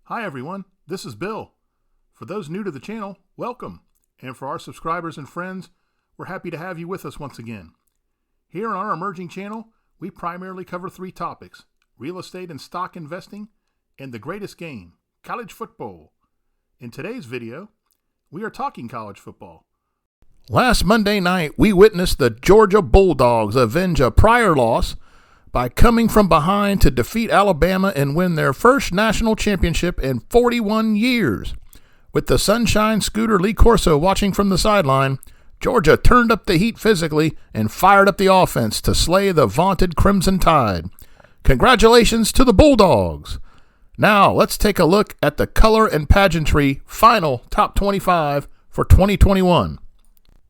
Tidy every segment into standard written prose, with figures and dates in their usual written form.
Hi everyone, this is Bill. For those new to the channel, welcome. And for our subscribers and friends, we're happy to have you with us once again. Here on our emerging channel, we primarily cover three topics: real estate and stock investing, and the greatest game, college football. In today's video, we are talking college football. Last Monday night, we witnessed the Georgia Bulldogs avenge a prior loss by coming from behind to defeat Alabama and win their first national championship in 41 years. With the Sunshine Scooter Lee Corso watching from the sideline, Georgia turned up the heat physically and fired up the offense to slay the vaunted Crimson Tide. Congratulations to the Bulldogs! Now, let's take a look at the Color and Pageantry final top 25 for 2021.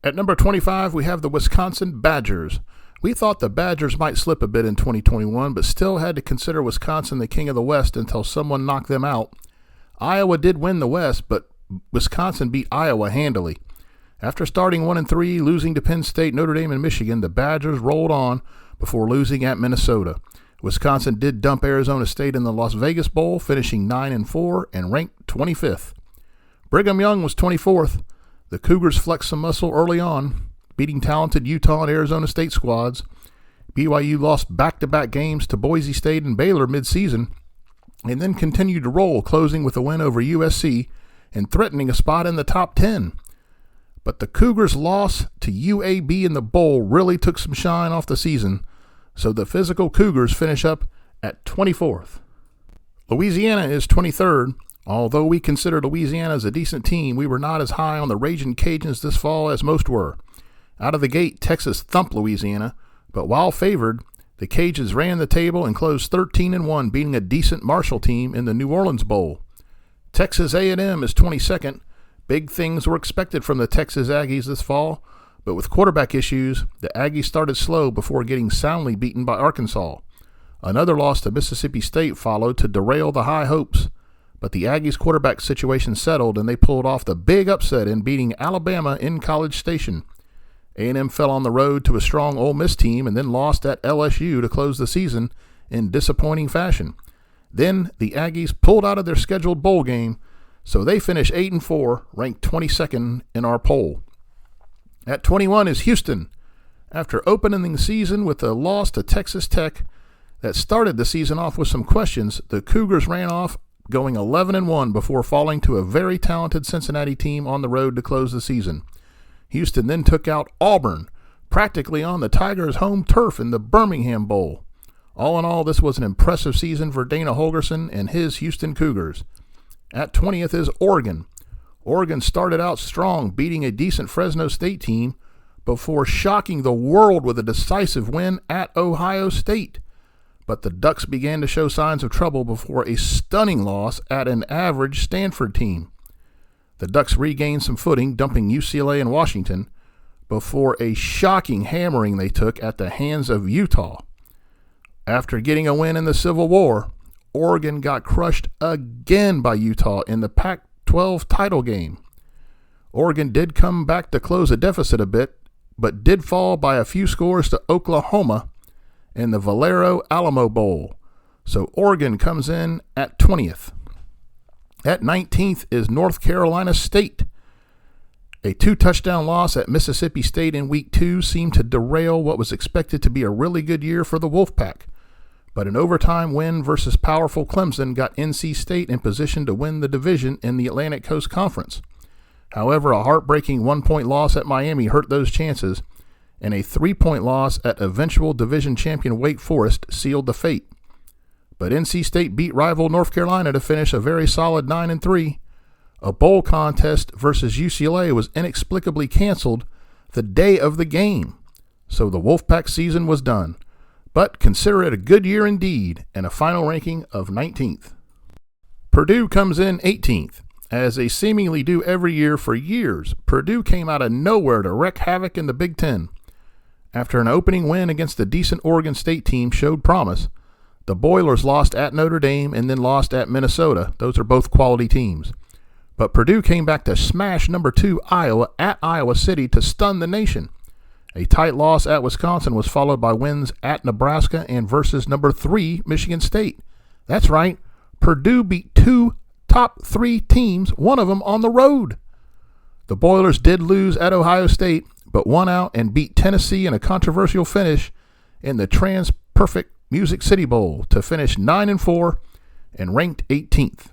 At number 25, we have the Wisconsin Badgers. We thought the Badgers might slip a bit in 2021, but still had to consider Wisconsin the king of the West until someone knocked them out. Iowa did win the West, but Wisconsin beat Iowa handily. After starting 1-3, losing to Penn State, Notre Dame, and Michigan, the Badgers rolled on before losing at Minnesota. Wisconsin did dump Arizona State in the Las Vegas Bowl, finishing 9-4 and ranked 25th. Brigham Young was 24th. The Cougars flexed some muscle early on, beating talented Utah and Arizona State squads. BYU lost back-to-back games to Boise State and Baylor mid-season, and then continued to roll, closing with a win over USC and threatening a spot in the top 10. But the Cougars' loss to UAB in the bowl really took some shine off the season, so the physical Cougars finish up at 24th. Louisiana is 23rd. Although we consider Louisiana as a decent team, we were not as high on the Ragin' Cajuns this fall as most were. Out of the gate, Texas thumped Louisiana, but while favored, the Cajuns ran the table and closed 13-1, beating a decent Marshall team in the New Orleans Bowl. Texas A&M is 22nd. Big things were expected from the Texas Aggies this fall, but with quarterback issues, the Aggies started slow before getting soundly beaten by Arkansas. Another loss to Mississippi State followed to derail the high hopes, but the Aggies' quarterback situation settled and they pulled off the big upset in beating Alabama in College Station. A&M fell on the road to a strong Ole Miss team and then lost at LSU to close the season in disappointing fashion. Then the Aggies pulled out of their scheduled bowl game, so they finished 8-4, ranked 22nd in our poll. At 21 is Houston. After opening the season with a loss to Texas Tech that started the season off with some questions, the Cougars ran off going 11-1 before falling to a very talented Cincinnati team on the road to close the season. Houston then took out Auburn, practically on the Tigers' home turf in the Birmingham Bowl. All in all, this was an impressive season for Dana Holgorsen and his Houston Cougars. At 20th is Oregon. Oregon started out strong, beating a decent Fresno State team before shocking the world with a decisive win at Ohio State. But the Ducks began to show signs of trouble before a stunning loss at an average Stanford team. The Ducks regained some footing, dumping UCLA and Washington, before a shocking hammering they took at the hands of Utah. After getting a win in the Civil War, Oregon got crushed again by Utah in the Pac-12 title game. Oregon did come back to close a deficit a bit, but did fall by a few scores to Oklahoma in the Valero Alamo Bowl. So Oregon comes in at 20th. At 19th is North Carolina State. A 2-touchdown loss at Mississippi State in Week 2 seemed to derail what was expected to be a really good year for the Wolfpack. But an overtime win versus powerful Clemson got NC State in position to win the division in the Atlantic Coast Conference. However, a heartbreaking 1-point loss at Miami hurt those chances, and a 3-point loss at eventual division champion Wake Forest sealed the fate. But NC State beat rival North Carolina to finish a very solid 9-3. A bowl contest versus UCLA was inexplicably canceled the day of the game, so the Wolfpack season was done. But consider it a good year indeed, and a final ranking of 19th. Purdue comes in 18th. As they seemingly do every year for years, Purdue came out of nowhere to wreak havoc in the Big Ten. After an opening win against a decent Oregon State team showed promise, the Boilers lost at Notre Dame and then lost at Minnesota. Those are both quality teams. But Purdue came back to smash number 2 Iowa at Iowa City to stun the nation. A tight loss at Wisconsin was followed by wins at Nebraska and versus number 3 Michigan State. That's right, Purdue beat 2 top 3 teams, one of them on the road. The Boilers did lose at Ohio State, but won out and beat Tennessee in a controversial finish in the Trans-Perfect Music City Bowl to finish 9-4 and ranked 18th.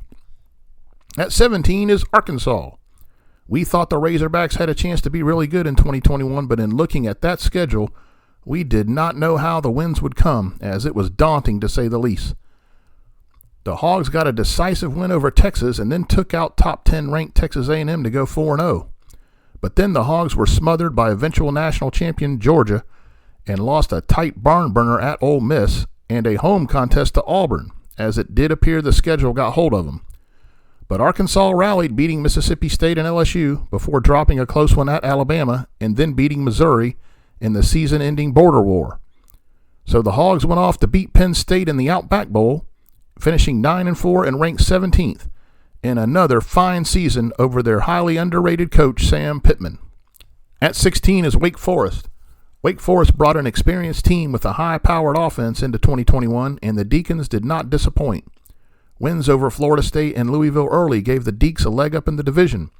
At 17 is Arkansas. We thought the Razorbacks had a chance to be really good in 2021, but in looking at that schedule, we did not know how the wins would come, as it was daunting to say the least. The Hogs got a decisive win over Texas and then took out top 10 ranked Texas A&M to go 4-0. But then the Hogs were smothered by eventual national champion Georgia and lost a tight barn burner at Ole Miss and a home contest to Auburn, as it did appear the schedule got hold of them. But Arkansas rallied, beating Mississippi State and LSU before dropping a close one at Alabama and then beating Missouri in the season-ending border war. So the Hogs went off to beat Penn State in the Outback Bowl, finishing 9-4 and ranked 17th in another fine season over their highly underrated coach, Sam Pittman. At 16 is Wake Forest. Wake Forest brought an experienced team with a high-powered offense into 2021, and the Deacons did not disappoint. Wins over Florida State and Louisville early gave the Deacs a leg up in the division.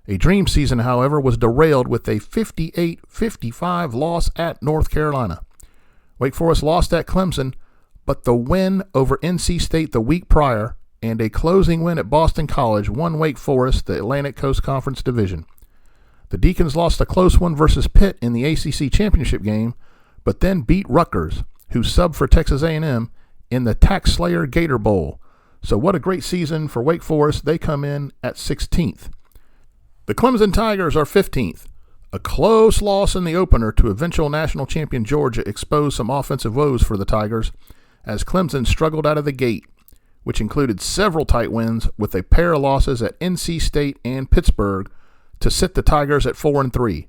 A dream season, however, was derailed with a 58-55 loss at North Carolina. Wake Forest lost at Clemson, but the win over NC State the week prior and a closing win at Boston College won Wake Forest the Atlantic Coast Conference Division. The Deacons lost a close one versus Pitt in the ACC championship game, but then beat Rutgers, who subbed for Texas A&M, in the Tax Slayer Gator Bowl. So what a great season for Wake Forest. They come in at 16th. The Clemson Tigers are 15th. A close loss in the opener to eventual national champion Georgia exposed some offensive woes for the Tigers, as Clemson struggled out of the gate, which included several tight wins with a pair of losses at NC State and Pittsburgh to sit the Tigers at 4-3.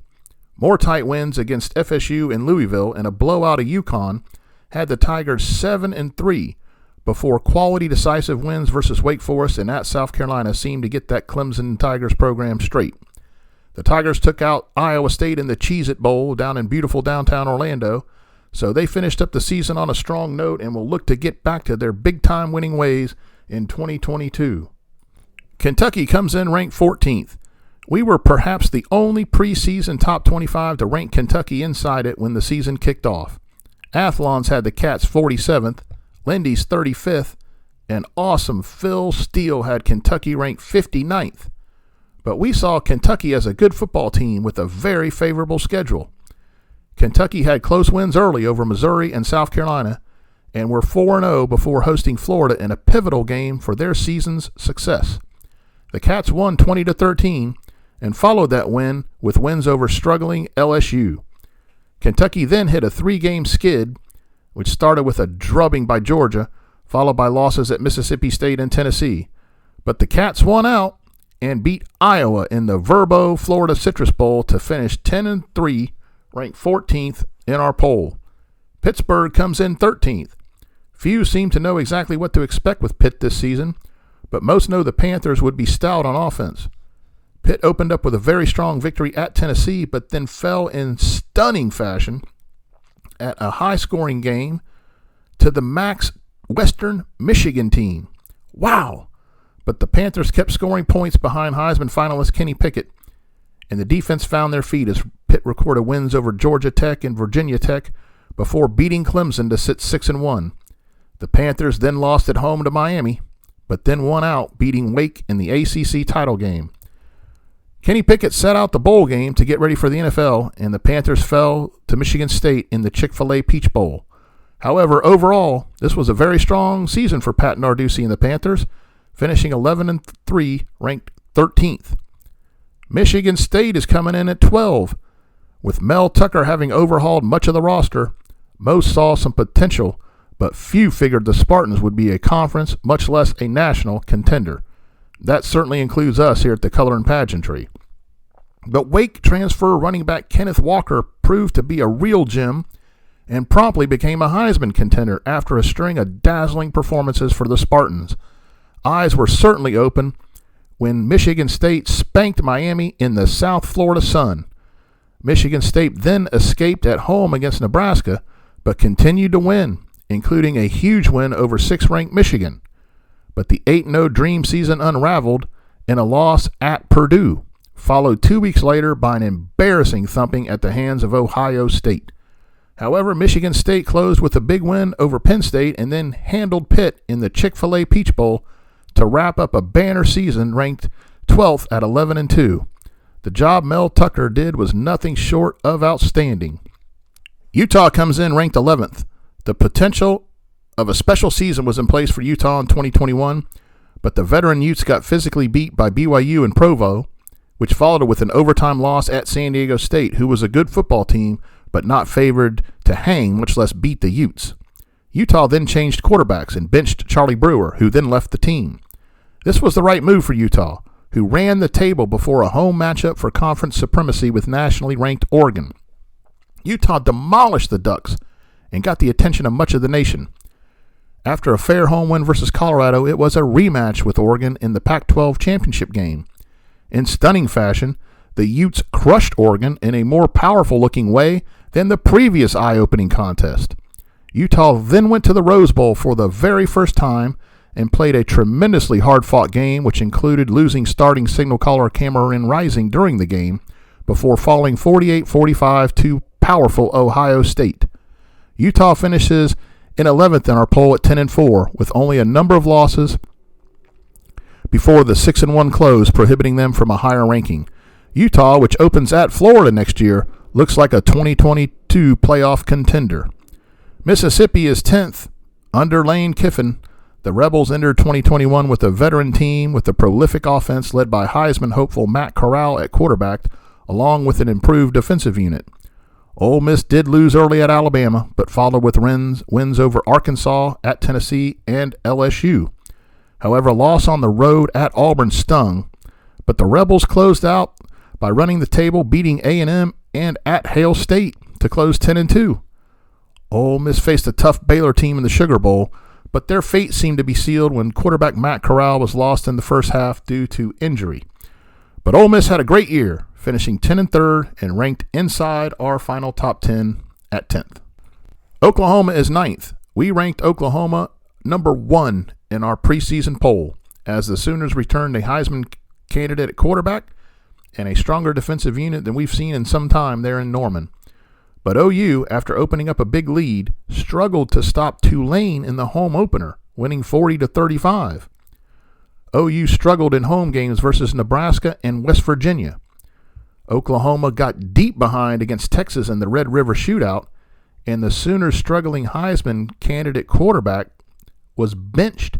More tight wins against FSU and Louisville and a blowout of UConn had the Tigers 7-3 before quality decisive wins versus Wake Forest and at South Carolina seemed to get that Clemson Tigers program straight. The Tigers took out Iowa State in the Cheez-It Bowl down in beautiful downtown Orlando, so they finished up the season on a strong note and will look to get back to their big-time winning ways in 2022. Kentucky comes in ranked 14th. We were perhaps the only preseason top 25 to rank Kentucky inside it when the season kicked off. Athlon's had the Cats 47th, Lindy's 35th, and awesome Phil Steele had Kentucky ranked 59th. But we saw Kentucky as a good football team with a very favorable schedule. Kentucky had close wins early over Missouri and South Carolina, and were 4-0 before hosting Florida in a pivotal game for their season's success. The Cats won 20-13 and followed that win with wins over struggling LSU. Kentucky then hit a 3-game skid, which started with a drubbing by Georgia, followed by losses at Mississippi State and Tennessee. But the Cats won out and beat Iowa in the Verbo Florida Citrus Bowl to finish 10-3, ranked 14th in our poll. Pittsburgh comes in 13th. Few seem to know exactly what to expect with Pitt this season, but most know the Panthers would be stout on offense. Pitt opened up with a very strong victory at Tennessee, but then fell in stunning fashion at a high-scoring game to the Max Western Michigan team. Wow! But the Panthers kept scoring points behind Heisman finalist Kenny Pickett, and the defense found their feet as Pitt recorded wins over Georgia Tech and Virginia Tech before beating Clemson to sit 6-1. The Panthers then lost at home to Miami, but then won out, beating Wake in the ACC title game. Kenny Pickett set out the bowl game to get ready for the NFL, and the Panthers fell to Michigan State in the Chick-fil-A Peach Bowl. However, overall, this was a very strong season for Pat Narduzzi and the Panthers, finishing 11-3, ranked 13th. Michigan State is coming in at 12. With Mel Tucker having overhauled much of the roster, most saw some potential, but few figured the Spartans would be a conference, much less a national, contender. That certainly includes us here at the Color Pageantry. But Wake transfer running back Kenneth Walker proved to be a real gem and promptly became a Heisman contender after a string of dazzling performances for the Spartans. Eyes were certainly open when Michigan State spanked Miami in the South Florida sun. Michigan State then escaped at home against Nebraska, but continued to win, including a huge win over 6th-ranked Michigan. but the 8-0 dream season unraveled in a loss at Purdue, followed 2 weeks later by an embarrassing thumping at the hands of Ohio State. However, Michigan State closed with a big win over Penn State and then handled Pitt in the Chick-fil-A Peach Bowl to wrap up a banner season ranked 12th at 11-2. The job Mel Tucker did was nothing short of outstanding. Utah comes in ranked 11th. The potential of a special season was in place for Utah in 2021, but the veteran Utes got physically beat by BYU in Provo, which followed with an overtime loss at San Diego State, who was a good football team, but not favored to hang, much less beat the Utes. Utah then changed quarterbacks and benched Charlie Brewer, who then left the team. This was the right move for Utah, who ran the table before a home matchup for conference supremacy with nationally ranked Oregon. Utah demolished the Ducks and got the attention of much of the nation. After a fair home win versus Colorado, it was a rematch with Oregon in the Pac-12 championship game. In stunning fashion, the Utes crushed Oregon in a more powerful-looking way than the previous eye-opening contest. Utah then went to the Rose Bowl for the very first time and played a tremendously hard-fought game, which included losing starting signal caller Cameron Rising during the game before falling 48-45 to powerful Ohio State. Utah finishes in 11th in our poll at 10-4, with only a number of losses before the 6-1 close, prohibiting them from a higher ranking. Utah, which opens at Florida next year, looks like a 2022 playoff contender. Mississippi is 10th, under Lane Kiffin. The Rebels entered 2021 with a veteran team with a prolific offense led by Heisman hopeful Matt Corral at quarterback, along with an improved defensive unit. Ole Miss did lose early at Alabama, but followed with wins over Arkansas, at Tennessee, and LSU. However, a loss on the road at Auburn stung, but the Rebels closed out by running the table, beating A&M and at Hail State to close 10-2. Ole Miss faced a tough Baylor team in the Sugar Bowl, but their fate seemed to be sealed when quarterback Matt Corral was lost in the first half due to injury. But Ole Miss had a great year, finishing 10-3 and ranked inside our final top 10 at 10th. Oklahoma is 9th. We ranked Oklahoma number 1 in our preseason poll, as the Sooners returned a Heisman candidate at quarterback and a stronger defensive unit than we've seen in some time there in Norman. But OU, after opening up a big lead, struggled to stop Tulane in the home opener, winning 40-35. OU struggled in home games versus Nebraska and West Virginia. Oklahoma got deep behind against Texas in the Red River Shootout, and the Sooners' struggling Heisman candidate quarterback was benched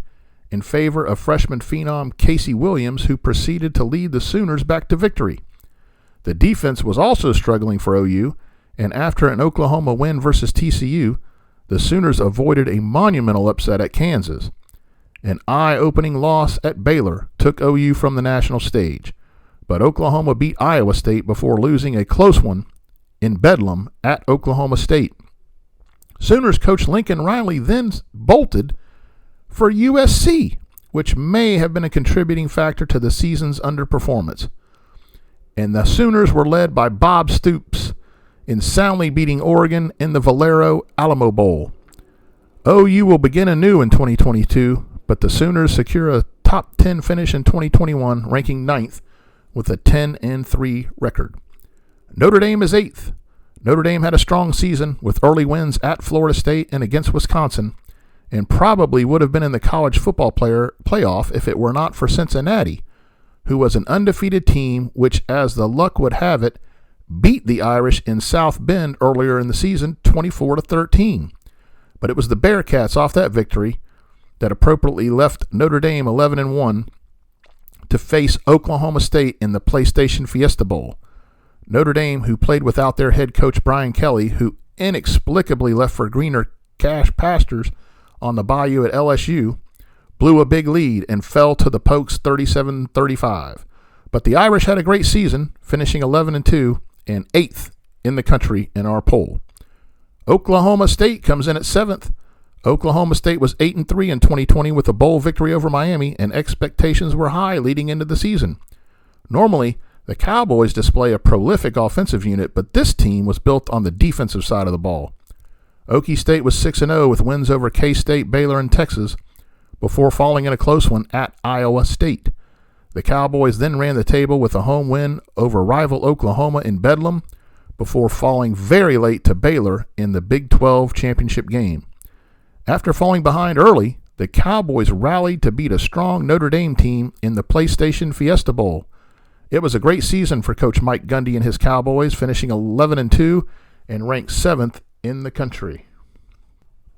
in favor of freshman phenom Casey Williams, who proceeded to lead the Sooners back to victory. The defense was also struggling for OU, and after an Oklahoma win versus TCU, the Sooners avoided a monumental upset at Kansas. An eye-opening loss at Baylor took OU from the national stage, but Oklahoma beat Iowa State before losing a close one in Bedlam at Oklahoma State. Sooners coach Lincoln Riley then bolted for USC, which may have been a contributing factor to the season's underperformance. And the Sooners were led by Bob Stoops in soundly beating Oregon in the Valero Alamo Bowl. OU will begin anew in 2022, but the Sooners secure a top 10 finish in 2021, ranking 9th with a 10-3 record. Notre Dame is 8th. Notre Dame had a strong season with early wins at Florida State and against Wisconsin, and probably would have been in the college football playoff if it were not for Cincinnati, who was an undefeated team which, as the luck would have it, beat the Irish in South Bend earlier in the season 24-13. But it was the Bearcats off that victory that appropriately left Notre Dame 11-1 to face Oklahoma State in the PlayStation Fiesta Bowl. Notre Dame, who played without their head coach Brian Kelly, who inexplicably left for greener cash pastures on the bayou at LSU, blew a big lead and fell to the Pokes 37-35. But the Irish had a great season, finishing 11-2 and 8th in the country in our poll. Oklahoma State comes in at 7th. Oklahoma State was 8-3 in 2020 with a bowl victory over Miami, and expectations were high leading into the season. Normally, the Cowboys display a prolific offensive unit, but this team was built on the defensive side of the ball. Okie State was 6-0 with wins over K-State, Baylor, and Texas, before falling in a close one at Iowa State. The Cowboys then ran the table with a home win over rival Oklahoma in Bedlam before falling very late to Baylor in the Big 12 championship game. After falling behind early, the Cowboys rallied to beat a strong Notre Dame team in the PlayStation Fiesta Bowl. It was a great season for Coach Mike Gundy and his Cowboys, finishing 11-2 and ranked 7th in the country.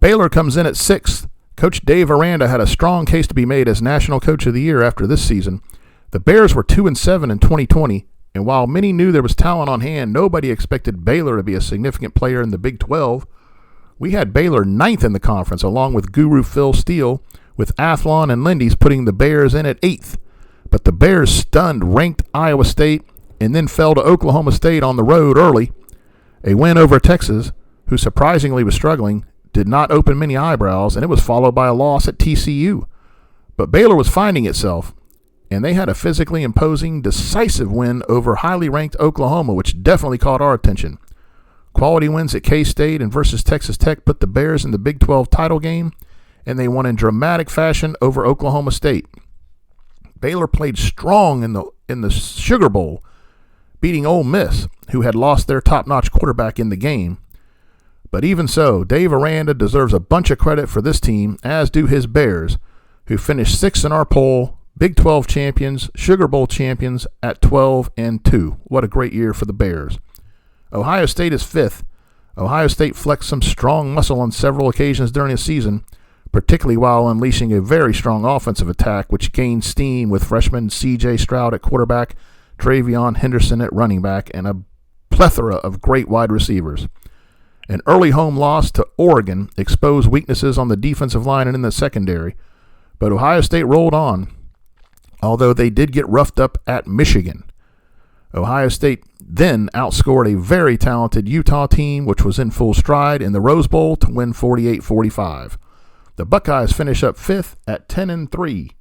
Baylor comes in at 6th. Coach Dave Aranda had a strong case to be made as National Coach of the Year after this season. The Bears were 2-7 in 2020, and while many knew there was talent on hand, nobody expected Baylor to be a significant player in the Big 12. We had Baylor 9th in the conference, along with Guru Phil Steele, with Athlon and Lindy's putting the Bears in at 8th. But the Bears stunned ranked Iowa State and then fell to Oklahoma State on the road early. A win over Texas, who surprisingly was struggling, did not open many eyebrows, and it was followed by a loss at TCU. But Baylor was finding itself, and they had a physically imposing, decisive win over highly ranked Oklahoma, which definitely caught our attention. Quality wins at K-State and versus Texas Tech put the Bears in the Big 12 title game, and they won in dramatic fashion over Oklahoma State. Baylor played strong in the Sugar Bowl, beating Ole Miss, who had lost their top-notch quarterback in the game. But even so, Dave Aranda deserves a bunch of credit for this team, as do his Bears, who finished 6th in our poll, Big 12 champions, Sugar Bowl champions at 12-2. What a great year for the Bears. Ohio State is 5th. Ohio State flexed some strong muscle on several occasions during the season, particularly while unleashing a very strong offensive attack, which gained steam with freshman C.J. Stroud at quarterback, Travion Henderson at running back, and a plethora of great wide receivers. An early home loss to Oregon exposed weaknesses on the defensive line and in the secondary, but Ohio State rolled on, although they did get roughed up at Michigan. Ohio State then outscored a very talented Utah team, which was in full stride in the Rose Bowl, to win 48-45. The Buckeyes finish up 5th at 10-3.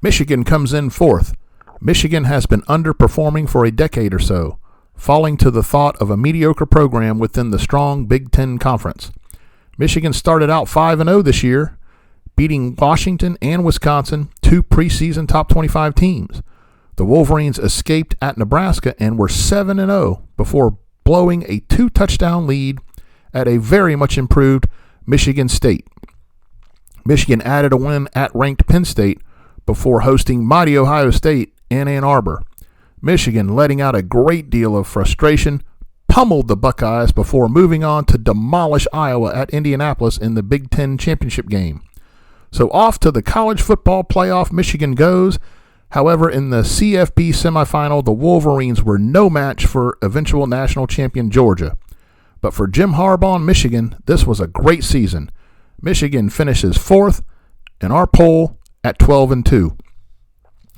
Michigan comes in 4th. Michigan has been underperforming for a decade or so, falling to the thought of a mediocre program within the strong Big Ten Conference. Michigan started out 5-0 this year, beating Washington and Wisconsin, 2 preseason top 25 teams. The Wolverines escaped at Nebraska and were 7-0 before blowing a 2-touchdown lead at a very much improved Michigan State. Michigan added a win at ranked Penn State before hosting mighty Ohio State in Ann Arbor. Michigan, letting out a great deal of frustration, pummeled the Buckeyes before moving on to demolish Iowa at Indianapolis in the Big Ten championship game. So off to the college football playoff Michigan goes. However, in the CFB semifinal, the Wolverines were no match for eventual national champion Georgia. But for Jim Harbaugh and Michigan, this was a great season. Michigan finishes 4th in our poll at 12-2.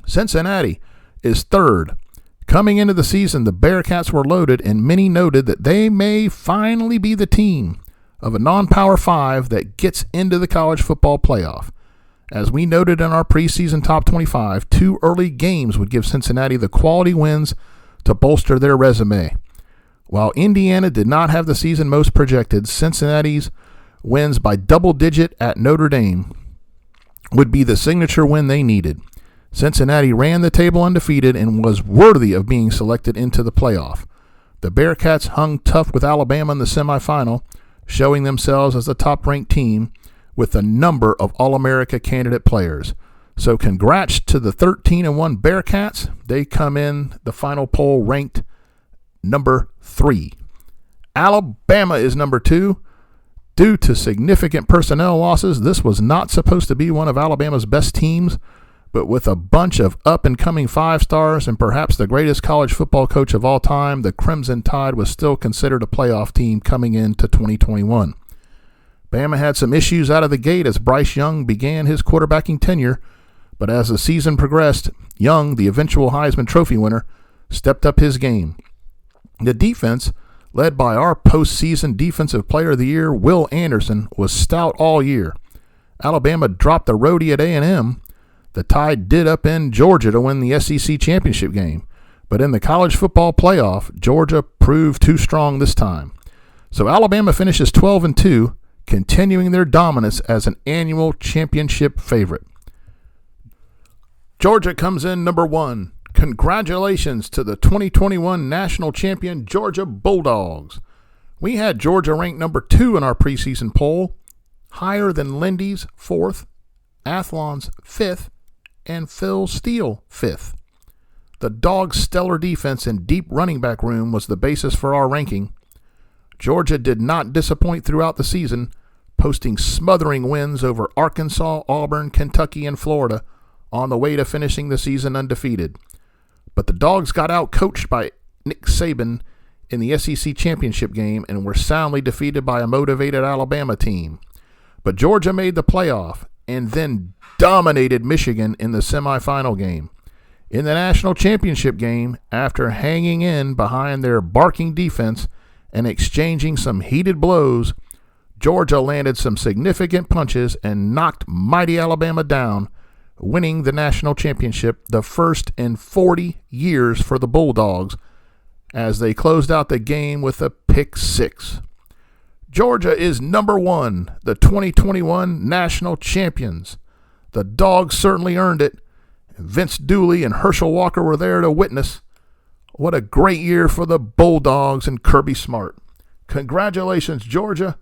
Cincinnati is 3rd. Coming into the season, the Bearcats were loaded, and many noted that they may finally be the team of a non-Power 5 that gets into the college football playoff. As we noted in our preseason top 25, 2 early games would give Cincinnati the quality wins to bolster their resume. While Indiana did not have the season most projected, Cincinnati's wins by double-digit at Notre Dame would be the signature win they needed. Cincinnati ran the table undefeated and was worthy of being selected into the playoff. The Bearcats hung tough with Alabama in the semifinal, showing themselves as the top-ranked team with a number of All-America candidate players. So congrats to the 13-1 Bearcats. They come in the final poll ranked number 3. Alabama is number 2. Due to significant personnel losses, this was not supposed to be one of Alabama's best teams, but with a bunch of up-and-coming 5-stars and perhaps the greatest college football coach of all time, the Crimson Tide was still considered a playoff team coming into 2021. Bama had some issues out of the gate as Bryce Young began his quarterbacking tenure, but as the season progressed, Young, the eventual Heisman Trophy winner, stepped up his game. The defense, led by our postseason Defensive Player of the Year, Will Anderson, was stout all year. Alabama dropped the roadie at A&M. The Tide did upend Georgia to win the SEC championship game, but in the college football playoff, Georgia proved too strong this time. So Alabama finishes 12-2, continuing their dominance as an annual championship favorite. Georgia comes in number 1. Congratulations to the 2021 national champion Georgia Bulldogs. We had Georgia ranked number 2 in our preseason poll, higher than Lindy's 4th, Athlon's 5th, and Phil Steele 5th. The Dogs' stellar defense and deep running back room was the basis for our ranking. Georgia did not disappoint throughout the season, posting smothering wins over Arkansas, Auburn, Kentucky, and Florida on the way to finishing the season undefeated. But the Dogs got out-coached by Nick Saban in the SEC championship game and were soundly defeated by a motivated Alabama team. But Georgia made the playoff and then dominated Michigan in the semifinal game. In the national championship game, after hanging in behind their barking defense and exchanging some heated blows, Georgia landed some significant punches and knocked mighty Alabama down, winning the national championship, the first in 40 years for the Bulldogs, as they closed out the game with a pick 6. Georgia is number 1, the 2021 national champions. The Dogs certainly earned it. Vince Dooley and Herschel Walker were there to witness. What a great year for the Bulldogs and Kirby Smart. Congratulations, Georgia.